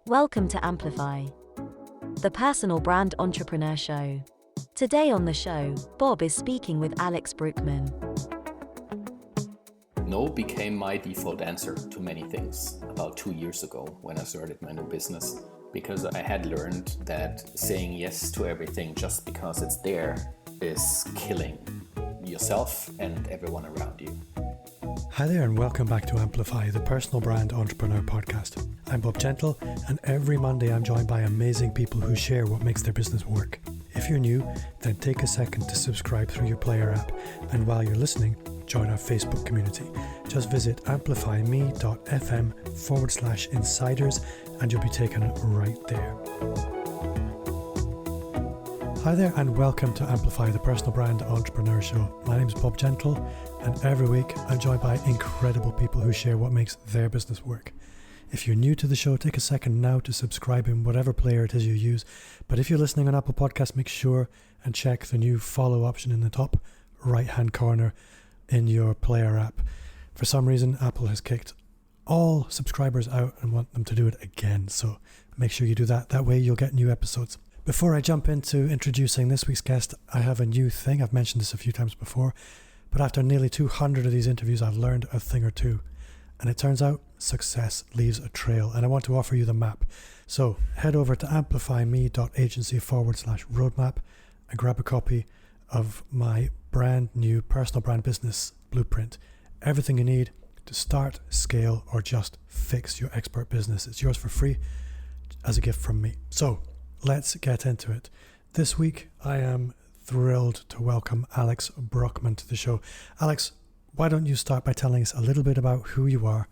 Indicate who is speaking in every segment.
Speaker 1: Welcome to Amplify, the personal brand entrepreneur show. Today on the show, Bob is speaking with Alex Brueckmann.
Speaker 2: No became my default answer to many things about 2 years ago when I started my new business, because I had learned that saying yes to everything just because it's there is killing yourself and everyone around you.
Speaker 3: Hi there and welcome back to Amplify, the personal brand entrepreneur podcast. I'm Bob Gentle, and every Monday I'm joined by amazing people who share what makes their business work. If you're new, then take a second to subscribe through your player app, and while you're listening, join our Facebook community. Just visit amplifyme.fm/insiders and you'll be taken right there. Hi there and welcome to Amplify, the personal brand entrepreneur show. My name is Bob Gentle, and every week I'm joined by incredible people who share what makes their business work. If you're new to the show, take a second now to subscribe in whatever player it is you use. But if you're listening on Apple Podcasts, make sure and check the new follow option in the top right-hand corner in your player app. For some reason, Apple has kicked all subscribers out and want them to do it again. So make sure you do that. That way you'll get new episodes. Before I jump into introducing this week's guest, I have a new thing. I've mentioned this a few times before, but after nearly 200 of these interviews, I've learned a thing or two. And it turns out success leaves a trail, and I want to offer you the map. So head over to amplifyme.agency/roadmap and grab a copy of my brand new personal brand business blueprint. Everything you need to start, scale, or just fix your expert business. It's yours for free as a gift from me. So let's get into it. This week, I am thrilled to welcome Alex Brueckmann to the show. Alex, why don't you start by telling us a little bit about who you are,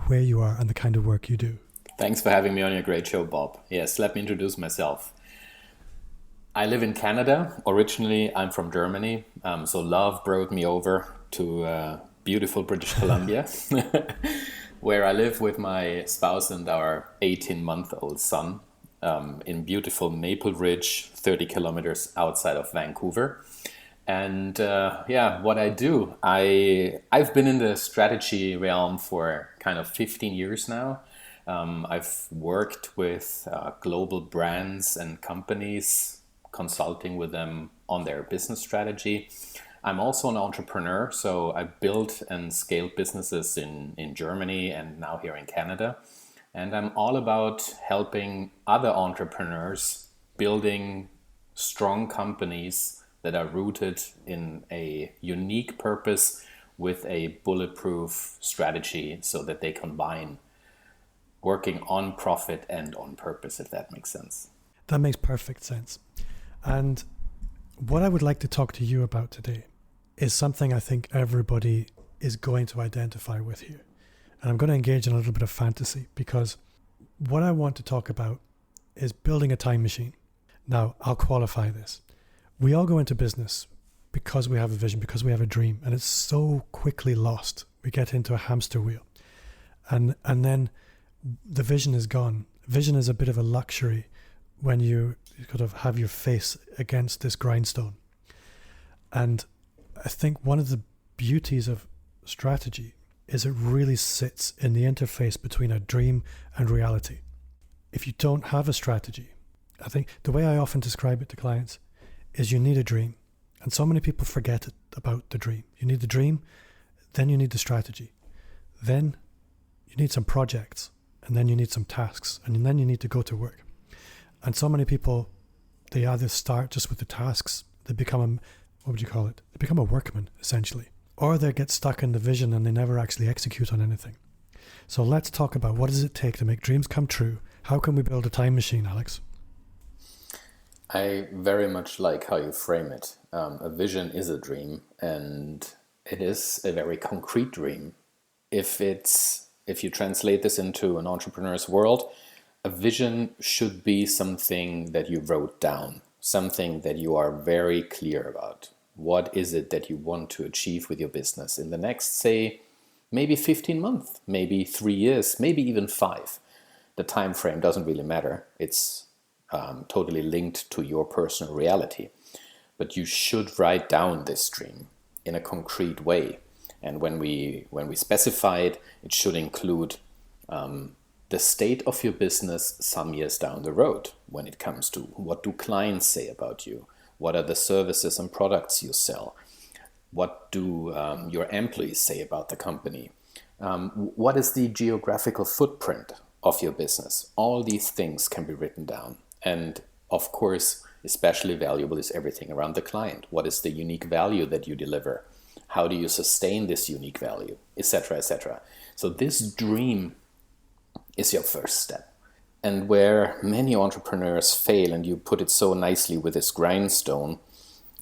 Speaker 3: where you are, and the kind of work you do?
Speaker 2: Thanks for having me on your great show, Bob. Yes, let me introduce myself. I live in Canada. Originally, I'm from Germany, so love brought me over to beautiful British Columbia, where I live with my spouse and our 18-month-old son in beautiful Maple Ridge, 30 kilometers outside of Vancouver. And what I do, I've been in the strategy realm for kind of 15 years now. I've worked with global brands and companies, consulting with them on their business strategy. I'm also an entrepreneur, so I built and scaled businesses in Germany and now here in Canada. And I'm all about helping other entrepreneurs building strong companies that are rooted in a unique purpose with a bulletproof strategy so that they combine working on profit and on purpose, if that makes sense.
Speaker 3: That makes perfect sense. And what I would like to talk to you about today is something I think everybody is going to identify with here. And I'm going to engage in a little bit of fantasy, because what I want to talk about is building a time machine. Now, I'll qualify this. We all go into business because we have a vision, because we have a dream, and it's so quickly lost. We get into a hamster wheel, and then the vision is gone. Vision is a bit of a luxury when you kind of have your face against this grindstone. And I think one of the beauties of strategy is it really sits in the interface between a dream and reality. If you don't have a strategy, I think the way I often describe it to clients is you need a dream. And so many people forget about the dream. You need the dream, then you need the strategy. Then you need some projects, and then you need some tasks, and then you need to go to work. And so many people, they either start just with the tasks, they become They become a workman, essentially. Or they get stuck in the vision and they never actually execute on anything. So let's talk about, what does it take to make dreams come true? How can we build a time machine, Alex?
Speaker 2: I very much like how you frame it. A vision is a dream, and it is a very concrete dream. If you translate this into an entrepreneur's world, a vision should be something that you wrote down, something that you are very clear about. What is it that you want to achieve with your business in the next, say, maybe 15 months, maybe 3 years, maybe even 5. The time frame doesn't really matter. It's totally linked to your personal reality. But you should write down this dream in a concrete way. And when we specify it, it should include the the state of your business some years down the road when it comes to what do clients say about you? What are the services and products you sell? What do your employees say about the company? What is the geographical footprint of your business? All these things can be written down. And of course, especially valuable is everything around the client. What is the unique value that you deliver? How do you sustain this unique value, etc., etc. So this dream is your first step. And where many entrepreneurs fail, and you put it so nicely with this grindstone,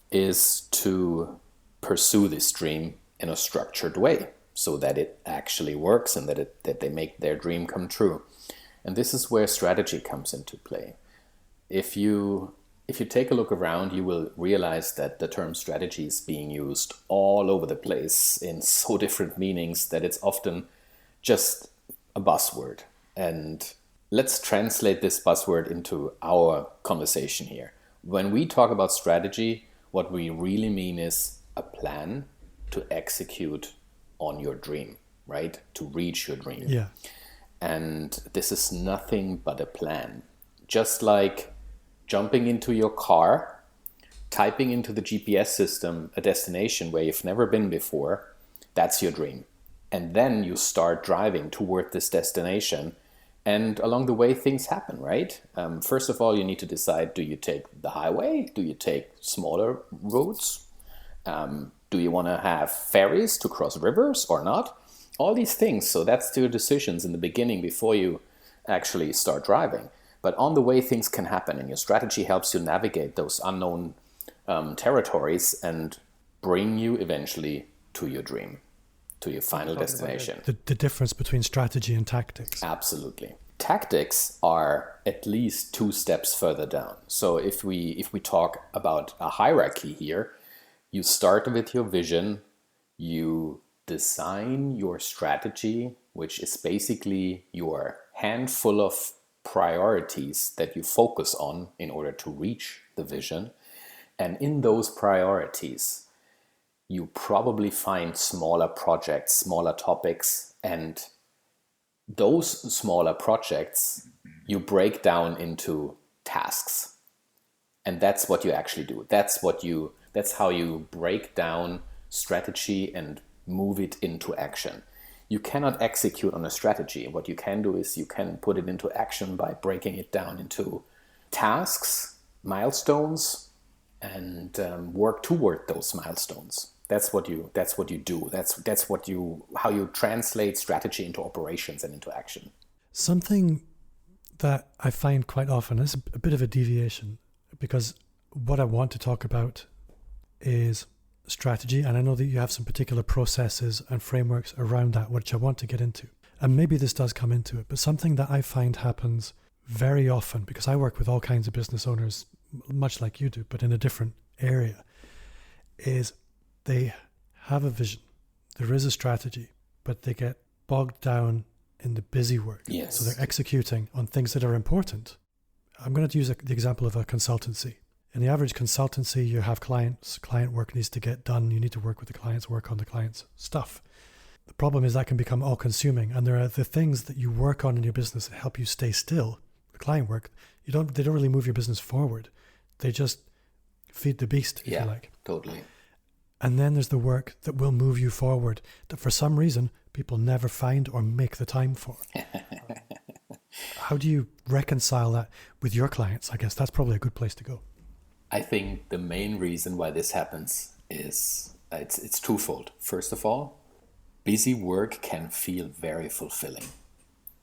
Speaker 2: is to pursue this dream in a structured way so that it actually works and that they make their dream come true. And this is where strategy comes into play. If you take a look around, you will realize that the term strategy is being used all over the place in so different meanings that it's often just a buzzword. And let's translate this buzzword into our conversation here. When we talk about strategy, what we really mean is a plan to execute on your dream, right? To reach your dream.
Speaker 3: Yeah.
Speaker 2: And this is nothing but a plan. Just like jumping into your car, typing into the GPS system a destination where you've never been before, that's your dream. And then you start driving toward this destination. And along the way, things happen, right? First of all, you need to decide, do you take the highway? Do you take smaller routes? Do you want to have ferries to cross rivers or not? All these things. So that's your decisions in the beginning before you actually start driving. But on the way, things can happen, and your strategy helps you navigate those unknown territories and bring you eventually to your dream, to your final destination.
Speaker 3: The difference between strategy and tactics.
Speaker 2: Absolutely. Tactics are at least 2 steps further down. So if we talk about a hierarchy here, you start with your vision, you design your strategy, which is basically your handful of priorities that you focus on in order to reach the vision. And in those priorities, you probably find smaller projects, smaller topics, and those smaller projects you break down into tasks. And that's what you actually do. That's how you break down strategy and move it into action. You cannot execute on a strategy. What you can do is you can put it into action by breaking it down into tasks, milestones, and work toward those milestones. That's what you do. That's how you translate strategy into operations and into action.
Speaker 3: Something that I find quite often is a bit of a deviation, because what I want to talk about is strategy, and I know that you have some particular processes and frameworks around that, which I want to get into. And maybe this does come into it, but something that I find happens very often, because I work with all kinds of business owners, much like you do, but in a different area, is they have a vision, there is a strategy, but they get bogged down in the busy work.
Speaker 2: Yes.
Speaker 3: So they're executing on things that are important. I'm going to use the example of a consultancy. In the average consultancy, you have clients, client work needs to get done, you need to work with the clients, work on the client's stuff. The problem is that can become all-consuming, and there are the things that you work on in your business that help you stay still. The client work, they don't really move your business forward. They just feed the beast, if you like.
Speaker 2: Totally.
Speaker 3: And then there's the work that will move you forward, that for some reason people never find or make the time for. How do you reconcile that with your clients? I guess that's probably a good place to go.
Speaker 2: I think the main reason why this happens is it's twofold. First of all, busy work can feel very fulfilling.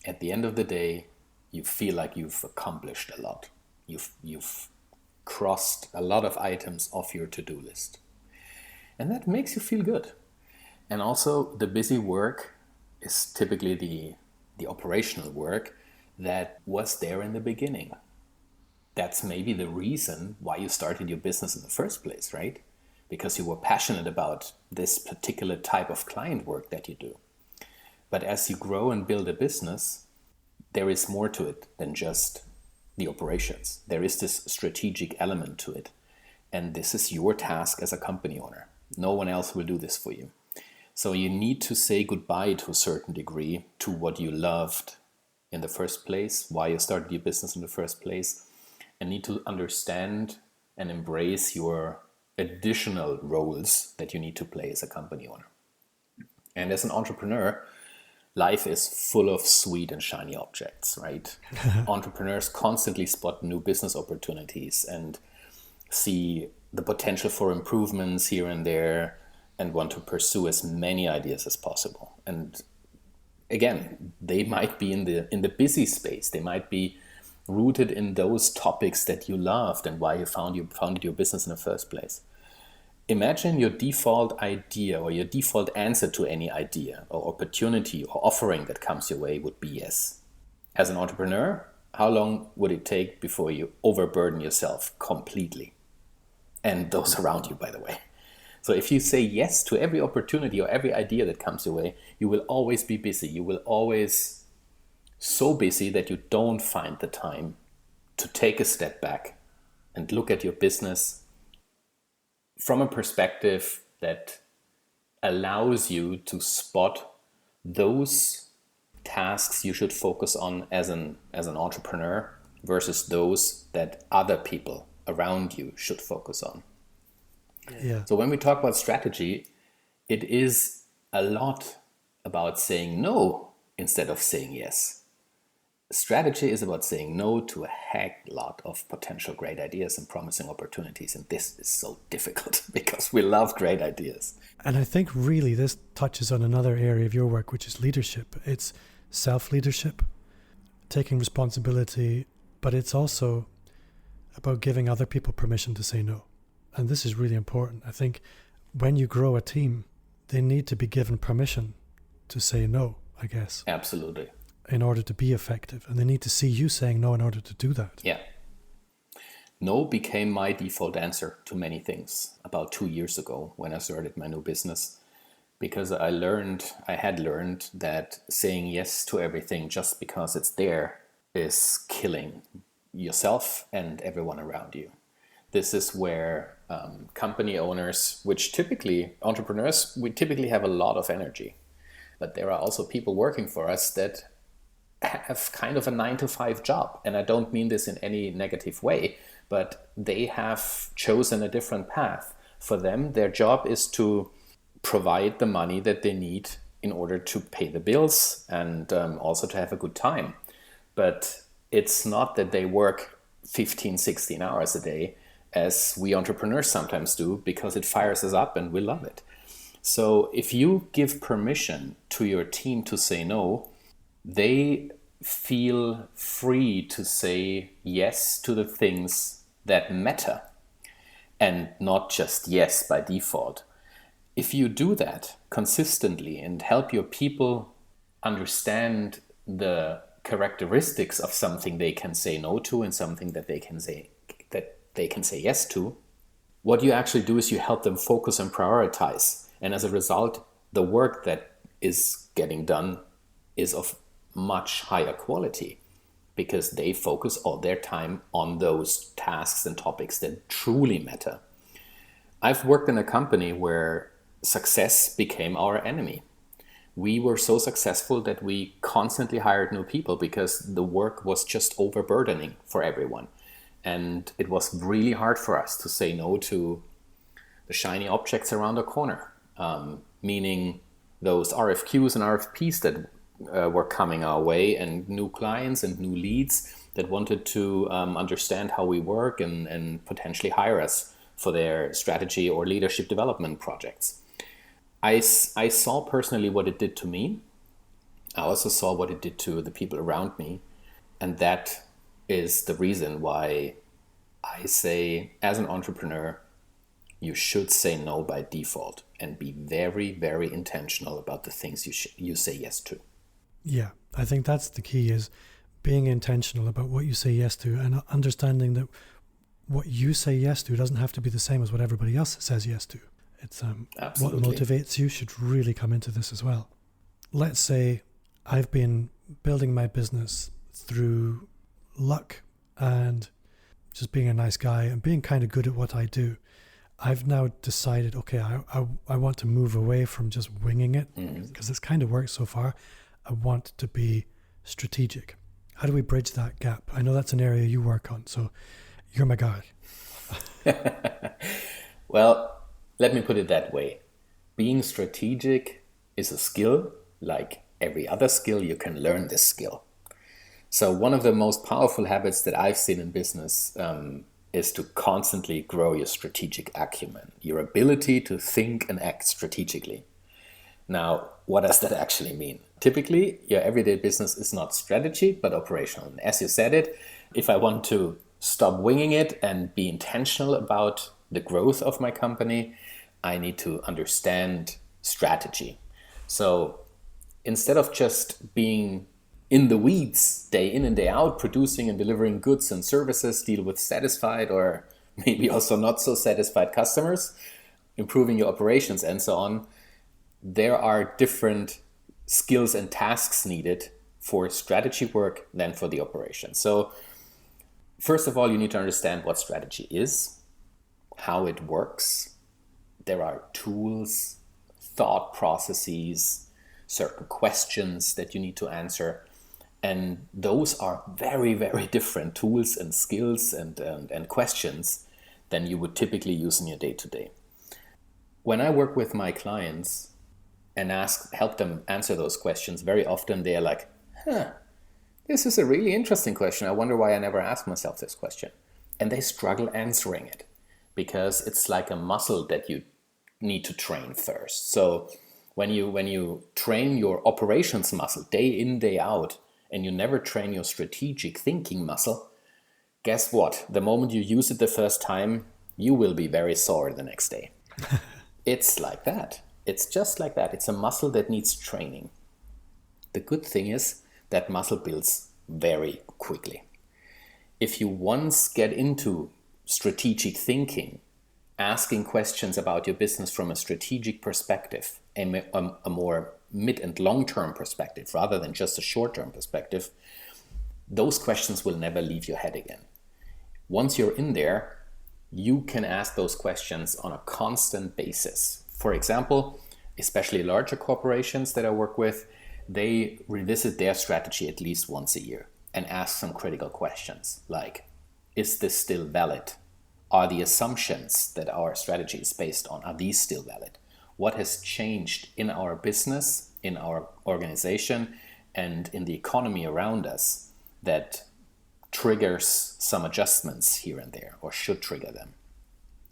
Speaker 2: At the end of the day, you feel like you've accomplished a lot. You've crossed a lot of items off your to-do list. And that makes you feel good. And also the busy work is typically the operational work that was there in the beginning. That's maybe the reason why you started your business in the first place, right? Because you were passionate about this particular type of client work that you do. But as you grow and build a business, there is more to it than just the operations. There is this strategic element to it. And this is your task as a company owner. No one else will do this for you. So you need to say goodbye to a certain degree to what you loved in the first place, why you started your business in the first place, and need to understand and embrace your additional roles that you need to play as a company owner. And as an entrepreneur, life is full of sweet and shiny objects, right? Entrepreneurs constantly spot new business opportunities and see the potential for improvements here and there and want to pursue as many ideas as possible. And again, they might be in the busy space. They might be rooted in those topics that you loved and why you founded your business in the first place. Imagine your default idea or your default answer to any idea or opportunity or offering that comes your way would be yes. As an entrepreneur, how long would it take before you overburden yourself completely? And those around you, by the way. So if you say yes to every opportunity or every idea that comes your way, you will always be busy. You will always so busy that you don't find the time to take a step back and look at your business from a perspective that allows you to spot those tasks you should focus on as an entrepreneur versus those that other people around you should focus on.
Speaker 3: Yeah.
Speaker 2: So when we talk about strategy, it is a lot about saying no instead of saying yes. Strategy is about saying no to a heck lot of potential great ideas and promising opportunities. And this is so difficult because we love great ideas.
Speaker 3: And I think really this touches on another area of your work, which is leadership. It's self-leadership, taking responsibility, but it's also about giving other people permission to say no. And this is really important. I think when you grow a team, they need to be given permission to say no, I guess.
Speaker 2: Absolutely.
Speaker 3: In order to be effective. And they need to see you saying no in order to do that.
Speaker 2: Yeah. No became my default answer to many things about 2 years ago when I started my new business, because I had learned that saying yes to everything just because it's there is killing yourself and everyone around you. This is where company owners, which typically entrepreneurs, we typically have a lot of energy, but there are also people working for us that have kind of a 9-to-5 job. And I don't mean this in any negative way, but they have chosen a different path. For them, their job is to provide the money that they need in order to pay the bills and also to have a good time. But it's not that they work 15, 16 hours a day as we entrepreneurs sometimes do, because it fires us up and we love it. So if you give permission to your team to say no, they feel free to say yes to the things that matter and not just yes by default. If you do that consistently and help your people understand the characteristics of something they can say no to and something that they can say yes to, what you actually do is you help them focus and prioritize. And as a result, the work that is getting done is of much higher quality because they focus all their time on those tasks and topics that truly matter. I've worked in a company where success became our enemy. We were so successful that we constantly hired new people because the work was just overburdening for everyone. And it was really hard for us to say no to the shiny objects around the corner, meaning those RFQs and RFPs that were coming our way and new clients and new leads that wanted to understand how we work and potentially hire us for their strategy or leadership development projects. I saw personally what it did to me. I also saw what it did to the people around me. And that is the reason why I say, as an entrepreneur, you should say no by default and be very, very intentional about the things you say yes to.
Speaker 3: Yeah, I think that's the key, is being intentional about what you say yes to and understanding that what you say yes to doesn't have to be the same as what everybody else says yes to. It's what motivates you should really come into this as well. Let's say I've been building my business through luck and just being a nice guy and being kind of good at what I do. I've now decided, okay, I want to move away from just winging it because it's kind of worked so far. I want to be strategic. How do we bridge that gap? I know that's an area you work on, so you're my guy.
Speaker 2: Well, let me put it that way. Being strategic is a skill. Like every other skill, you can learn this skill. So one of the most powerful habits that I've seen in business is to constantly grow your strategic acumen, your ability to think and act strategically. Now, what does that actually mean? Typically, your everyday business is not strategy, but operational. And as you said it, if I want to stop winging it and be intentional about the growth of my company, I need to understand strategy. So instead of just being in the weeds day in and day out, producing and delivering goods and services, deal with satisfied or maybe also not so satisfied customers, improving your operations and so on, there are different skills and tasks needed for strategy work than for the operation. So first of all, you need to understand what strategy is, how it works. There are tools, thought processes, certain questions that you need to answer. And those are very, very different tools and skills and questions than you would typically use in your day-to-day. When I work with my clients and help them answer those questions, very often they're like, this is a really interesting question. I wonder why I never asked myself this question. And they struggle answering it because it's like a muscle that you need to train first. So when you train your operations muscle day in, day out, and you never train your strategic thinking muscle, guess what? The moment you use it the first time, you will be very sore the next day. It's like that. It's just like that. It's a muscle that needs training. The good thing is that muscle builds very quickly. If you once get into strategic thinking, asking questions about your business from a strategic perspective, a more mid and long-term perspective, rather than just a short-term perspective, those questions will never leave your head again. Once you're in there, you can ask those questions on a constant basis. For example, especially larger corporations that I work with, they revisit their strategy at least once a year and ask some critical questions like, is this still valid? Are the assumptions that our strategy is based on, are these still valid? What has changed in our business, in our organization, and in the economy around us that triggers some adjustments here and there, or should trigger them?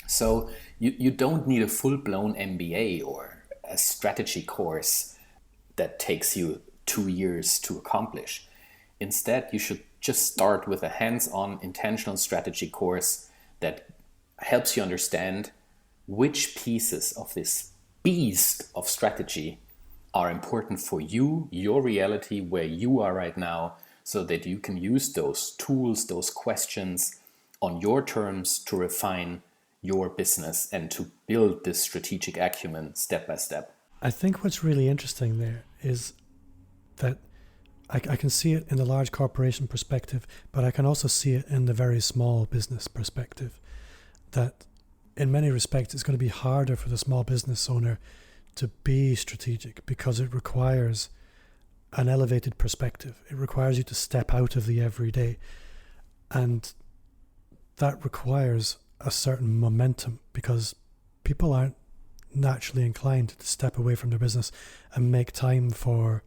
Speaker 2: So you don't need a full-blown MBA or a strategy course that takes you 2 years to accomplish. Instead, you should just start with a hands-on intentional strategy course that helps you understand which pieces of this beast of strategy are important for you, your reality, where you are right now, so that you can use those tools, those questions on your terms to refine your business and to build this strategic acumen step by step.
Speaker 3: I think what's really interesting there is that I can see it in the large corporation perspective, but I can also see it in the very small business perspective, that in many respects it's going to be harder for the small business owner to be strategic because it requires an elevated perspective. It requires you to step out of the everyday, and that requires a certain momentum because people aren't naturally inclined to step away from their business and make time for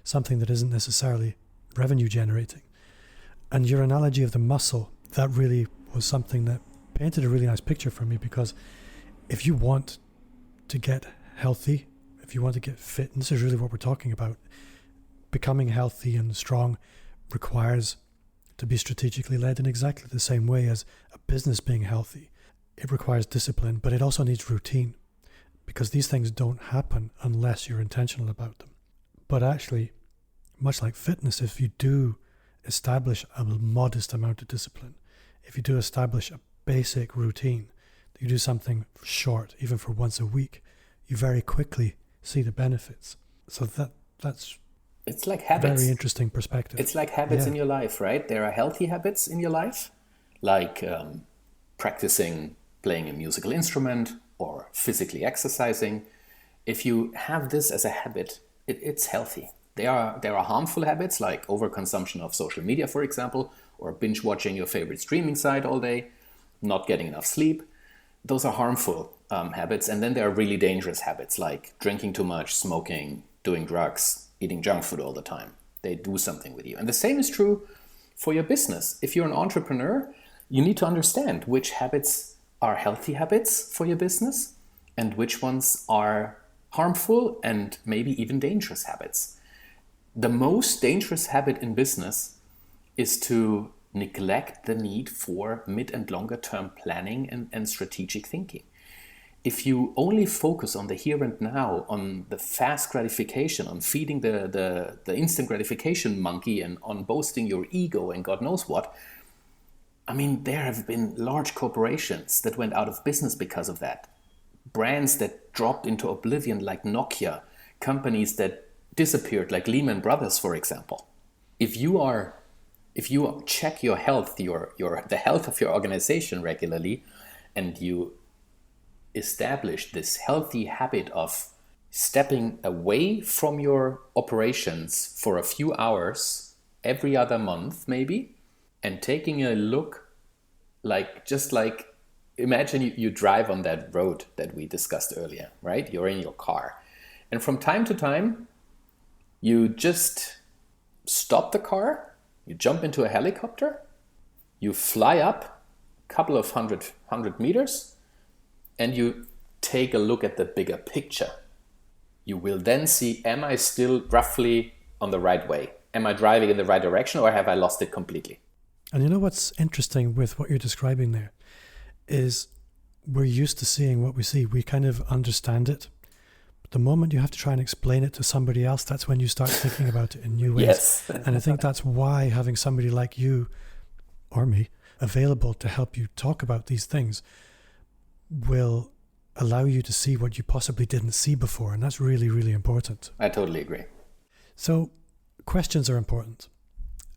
Speaker 3: something that isn't necessarily revenue generating. And your analogy of the muscle, that really was something that painted a really nice picture for me, because if you want to get healthy, if you want to get fit, and this is really what we're talking about, becoming healthy and strong requires to be strategically led in exactly the same way as a business being healthy. It requires discipline, but it also needs routine, because these things don't happen unless you're intentional about them. But actually, much like fitness, if you do establish a modest amount of discipline, if you do establish a basic routine, you do something short, even for once a week, you very quickly see the benefits. So that's
Speaker 2: it's like habits.
Speaker 3: Very interesting perspective.
Speaker 2: It's like habits in your life, right? There are healthy habits in your life, like practicing playing a musical instrument or physically exercising. If you have this as a habit, it's healthy. There are harmful habits like overconsumption of social media, for example, or binge watching your favorite streaming site all day, not getting enough sleep. Those are harmful habits. And then there are really dangerous habits like drinking too much, smoking, doing drugs, eating junk food all the time. They do something with you. And the same is true for your business. If you're an entrepreneur, you need to understand which habits are healthy habits for your business and which ones are harmful and maybe even dangerous habits. The most dangerous habit in business is to neglect the need for mid and longer term planning and strategic thinking. If you only focus on the here and now, on the fast gratification, on feeding the instant gratification monkey and on boasting your ego and God knows what, I mean, there have been large corporations that went out of business because of that. Brands that dropped into oblivion like Nokia, companies that disappeared like Lehman Brothers, for example. If you check your health, the health of your organization regularly, and you establish this healthy habit of stepping away from your operations for a few hours every other month maybe, and taking a look, just like imagine you drive on that road that we discussed earlier, right? You're in your car, and from time to time you just stop the car, you jump into a helicopter, you fly up a couple of hundred meters, and you take a look at the bigger picture. You will then see, am I still roughly on the right way? Am I driving in the right direction, or have I lost it completely?
Speaker 3: And you know what's interesting with what you're describing there is we're used to seeing what we see. We kind of understand it. But the moment you have to try and explain it to somebody else, that's when you start thinking about it in new ways.
Speaker 2: Yes.
Speaker 3: And I think that's why having somebody like you or me available to help you talk about these things will allow you to see what you possibly didn't see before. And that's really, really important.
Speaker 2: I totally agree.
Speaker 3: So questions are important.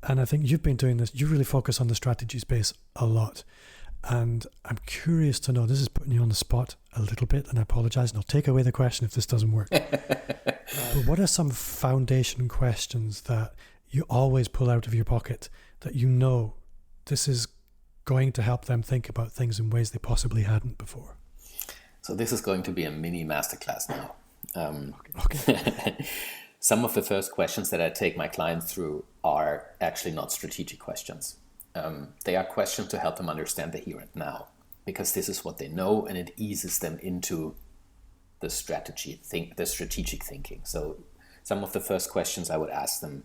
Speaker 3: And I think you've been doing this. You really focus on the strategy space a lot. And I'm curious to know, this is putting you on the spot a little bit, and I apologize, and I'll take away the question if this doesn't work. But what are some foundation questions that you always pull out of your pocket that you know this is going to help them think about things in ways they possibly hadn't before?
Speaker 2: So this is going to be a mini masterclass now.
Speaker 3: Okay.
Speaker 2: Some of the first questions that I take my clients through are actually not strategic questions. They are questions to help them understand the here and now, because this is what they know and it eases them into the strategic thinking. So some of the first questions I would ask them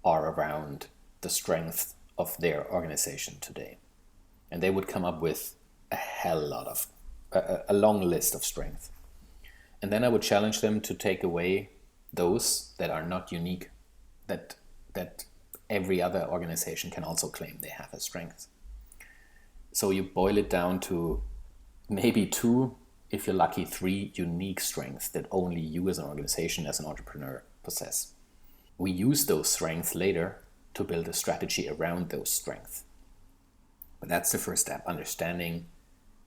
Speaker 2: are around the strength of their organization today. And they would come up with a long list of strengths. And then I would challenge them to take away those that are not unique, that every other organization can also claim they have as strengths. So you boil it down to maybe 2, if you're lucky, 3 unique strengths that only you as an organization, as an entrepreneur, possess. We use those strengths later to build a strategy around those strengths. But that's the first step, understanding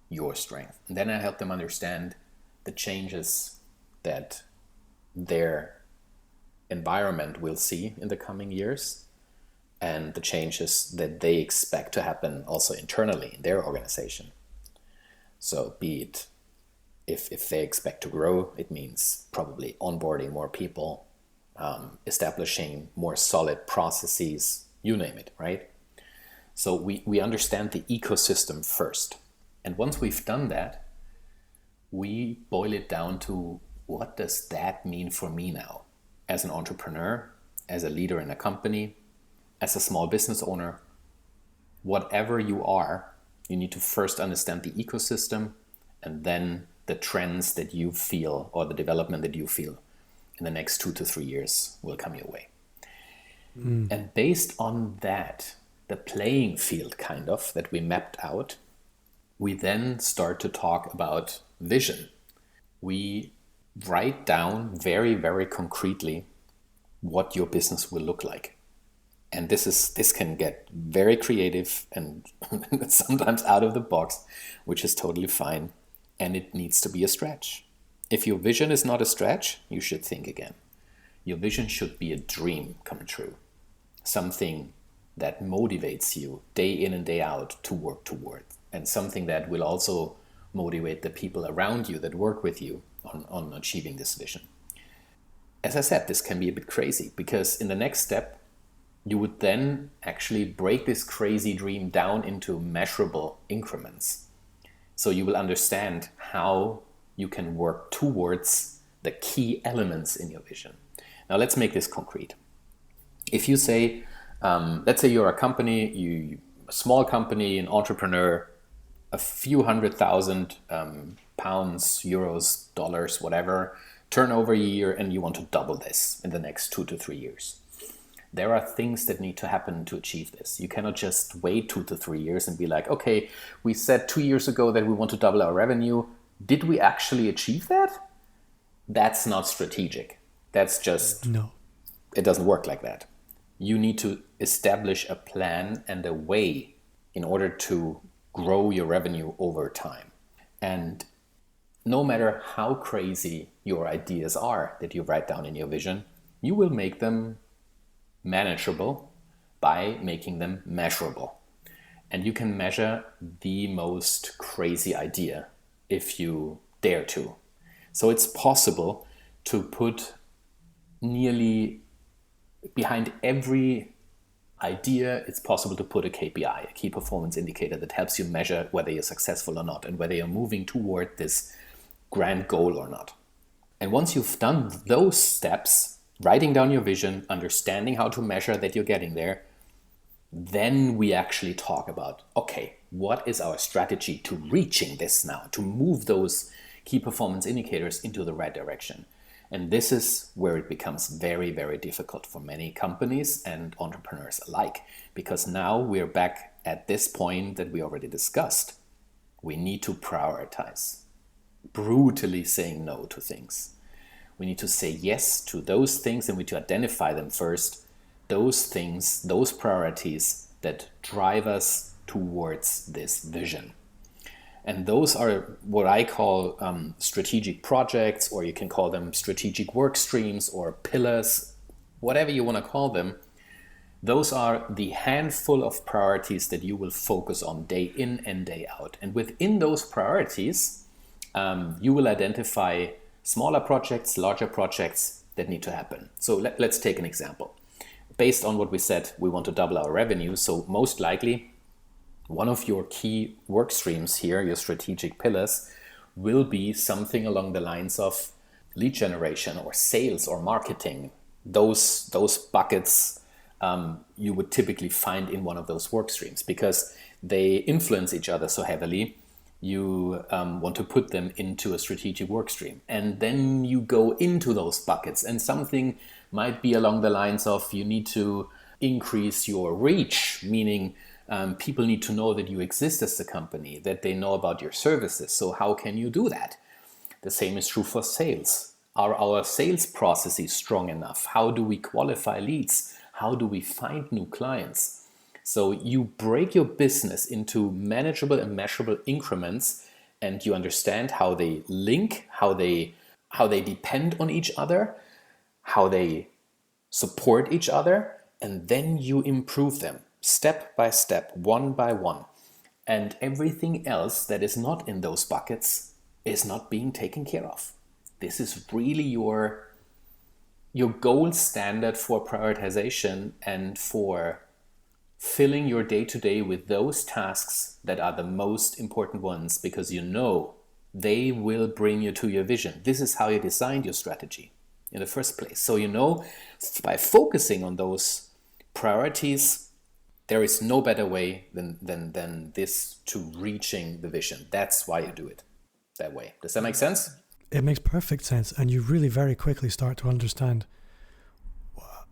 Speaker 2: your strength. And then I help them understand the changes that their environment will see in the coming years and the changes that they expect to happen also internally in their organization. So be it, if they expect to grow, it means probably onboarding more people, establishing more solid processes, you name it, right? So we understand the ecosystem first. And once we've done that, we boil it down to, what does that mean for me now? As an entrepreneur, as a leader in a company, as a small business owner, whatever you are, you need to first understand the ecosystem and then the trends that you feel or the development that you feel in the next 2 to 3 years will come your way. And based on that, the playing field kind of that we mapped out, we then start to talk about vision. We write down very, very concretely what your business will look like. And this can get very creative and sometimes out of the box, which is totally fine. And it needs to be a stretch. If your vision is not a stretch, you should think again. Your vision should be a dream come true, something that motivates you day in and day out to work toward, and something that will also motivate the people around you that work with you on achieving this vision. As I said, this can be a bit crazy, because in the next step, you would then actually break this crazy dream down into measurable increments. So you will understand how you can work towards the key elements in your vision. Now let's make this concrete. If you say, let's say you're a company, a small company, an entrepreneur, a few £100,000 pounds, euros, dollars, whatever, turnover a year, and you want to double this in the next 2 to 3 years. There are things that need to happen to achieve this. You cannot just wait 2 to 3 years and be like, okay, we said 2 years ago that we want to double our revenue. Did we actually achieve that? That's not strategic. That's just,
Speaker 3: no.
Speaker 2: It doesn't work like that. You need to establish a plan and a way in order to grow your revenue over time. And no matter how crazy your ideas are that you write down in your vision, you will make them manageable by making them measurable. And you can measure the most crazy idea if you dare to. So it's possible to put nearly behind every idea, it's possible to put a KPI, a key performance indicator, that helps you measure whether you're successful or not and whether you're moving toward this grand goal or not. And once you've done those steps, writing down your vision, understanding how to measure that you're getting there, then we actually talk about, okay, what is our strategy to reaching this now, to move those key performance indicators into the right direction? And this is where it becomes very, very difficult for many companies and entrepreneurs alike, because now we're back at this point that we already discussed. We need to prioritize, brutally saying no to things. We need to say yes to those things, and we need to identify them first, those things, those priorities that drive us towards this vision. And those are what I call strategic projects, or you can call them strategic work streams or pillars, whatever you want to call them. Those are the handful of priorities that you will focus on day in and day out. And within those priorities, you will identify smaller projects, larger projects that need to happen. So let's take an example. Based on what we said, we want to double our revenue. So most likely, one of your key work streams here, your strategic pillars, will be something along the lines of lead generation or sales or marketing. Those buckets you would typically find in one of those work streams because they influence each other so heavily. You want to put them into a strategic work stream. And then you go into those buckets, and something might be along the lines of you need to increase your reach, meaning people need to know that you exist as a company, that they know about your services. So how can you do that? The same is true for sales. Are our sales processes strong enough? How do we qualify leads? How do we find new clients? So you break your business into manageable and measurable increments, and you understand how they link, how they depend on each other, how they support each other, and then you improve them step by step, one by one. And everything else that is not in those buckets is not being taken care of. This is really your gold standard for prioritization and for filling your day-to-day with those tasks that are the most important ones, because you know they will bring you to your vision. This is how you designed your strategy in the first place. So you know, by focusing on those priorities, there is no better way than this to reaching the vision. That's why you do it that way. Does that make sense?
Speaker 3: It makes perfect sense. And you really very quickly start to understand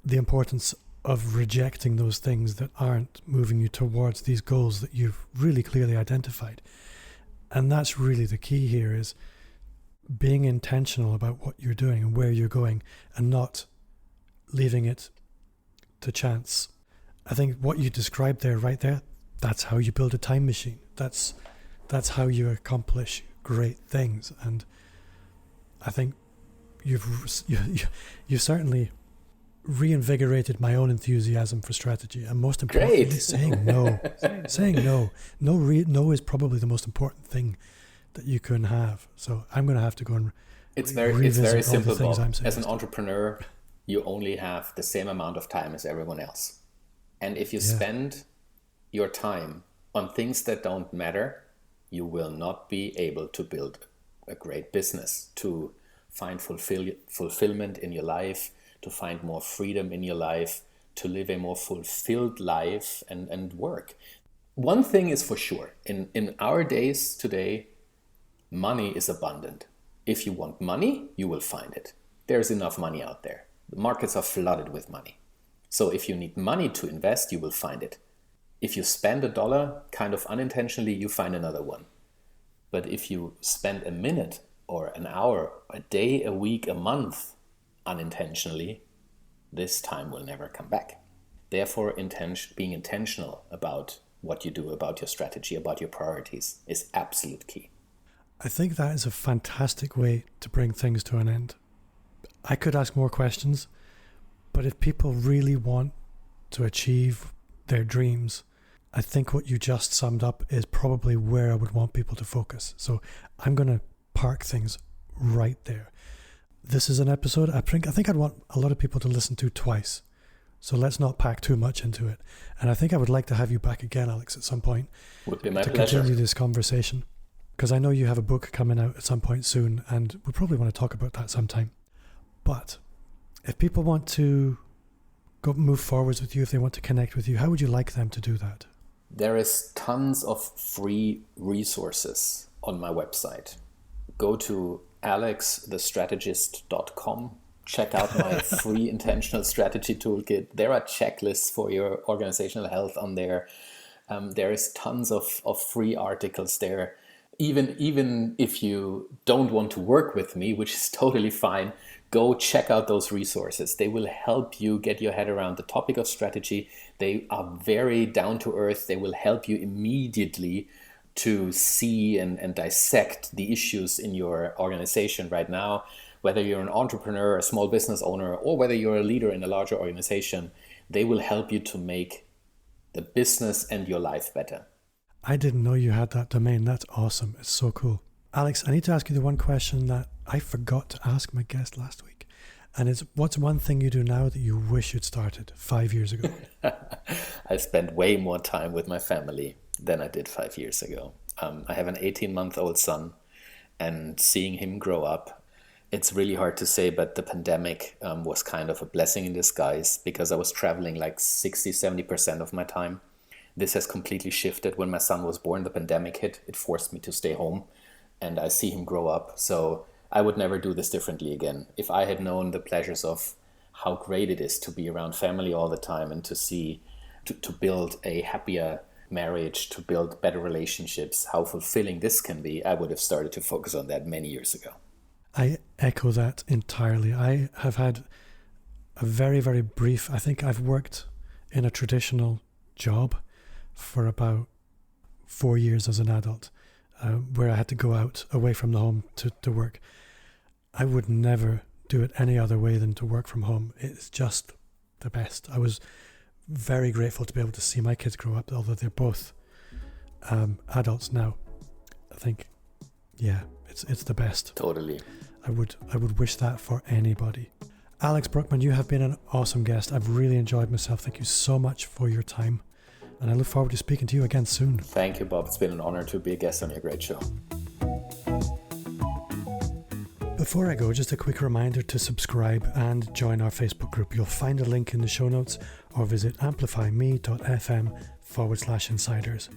Speaker 3: the importance of rejecting those things that aren't moving you towards these goals that you've really clearly identified. And that's really the key here, is being intentional about what you're doing and where you're going, and not leaving it to chance. I think what you described there, right there, that's how you build a time machine. That's how you accomplish great things. And I think you certainly reinvigorated my own enthusiasm for strategy, and most importantly, saying no. Saying no. No is probably the most important thing that you can have. So I'm going to have to go and
Speaker 2: it's very simple, Bob. As an
Speaker 3: to.
Speaker 2: entrepreneur, you only have the same amount of time as everyone else. And if you spend your time on things that don't matter, you will not be able to build a great business, to find fulfillment in your life, to find more freedom in your life, to live a more fulfilled life and work. One thing is for sure, in our days today, money is abundant. If you want money, you will find it. There's enough money out there. The markets are flooded with money. So if you need money to invest, you will find it. If you spend $1 kind of unintentionally, you find another one. But if you spend a minute or an hour, a day, a week, a month unintentionally, this time will never come back. Therefore, being intentional about what you do, about your strategy, about your priorities is absolute key.
Speaker 3: I think that is a fantastic way to bring things to an end. I could ask more questions, but if people really want to achieve their dreams, I think what you just summed up is probably where I would want people to focus. So I'm going to park things right there. This is an episode I think I'd want a lot of people to listen to twice. So let's not pack too much into it. And I think I would like to have you back again, Alex, at some point.
Speaker 2: Would be my
Speaker 3: to
Speaker 2: pleasure.
Speaker 3: Continue this conversation. Because I know you have a book coming out at some point soon, and we probably want to talk about that sometime. But if people want to move forwards with you, if they want to connect with you, how would you like them to do that?
Speaker 2: There is tons of free resources on my website. Go to alexthestrategist.com. Check out my free intentional strategy toolkit. There are checklists for your organizational health on there. There is tons of free articles there. Even if you don't want to work with me, which is totally fine, go check out those resources. They will help you get your head around the topic of strategy. They are very down to earth. They will help you immediately to see and dissect the issues in your organization right now. Whether you're an entrepreneur, a small business owner, or whether you're a leader in a larger organization, they will help you to make the business and your life better.
Speaker 3: I didn't know you had that domain. That's awesome. It's so cool. Alex, I need to ask you the one question that I forgot to ask my guest last week. And it's, what's one thing you do now that you wish you'd started 5 years ago?
Speaker 2: I spend way more time with my family than I did 5 years ago. I have an 18-month-old son, and seeing him grow up, it's really hard to say, but the pandemic was kind of a blessing in disguise because I was traveling like 60-70% of my time. This has completely shifted. When my son was born, the pandemic hit. It forced me to stay home, and I see him grow up. So I would never do this differently again. If I had known the pleasures of how great it is to be around family all the time and to see, to build a happier marriage, to build better relationships, how fulfilling this can be, I would have started to focus on that many years ago.
Speaker 3: I echo that entirely. I have had a very, very brief, I think I've worked in a traditional job for about 4 years as an adult, where I had to go out away from the home to work. I would never do it any other way than to work from home. It's just the best. I was very grateful to be able to see my kids grow up, although they're both adults now. I think, yeah, it's the best.
Speaker 2: Totally.
Speaker 3: I would wish that for anybody. Alex Brueckmann, you have been an awesome guest. I've really enjoyed myself. Thank you so much for your time. And I look forward to speaking to you again soon.
Speaker 2: Thank you, Bob. It's been an honor to be a guest on your great show.
Speaker 3: Before I go, just a quick reminder to subscribe and join our Facebook group. You'll find a link in the show notes or visit amplifyme.fm/insiders.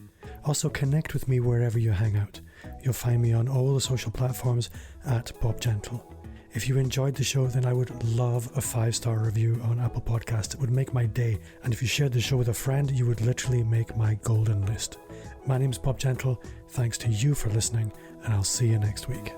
Speaker 3: Also, connect with me wherever you hang out. You'll find me on all the social platforms at Bob Gentle. If you enjoyed the show, then I would love a 5-star review on Apple Podcasts. It would make my day. And if you shared the show with a friend, you would literally make my golden list. My name's Bob Gentle. Thanks to you for listening, and I'll see you next week.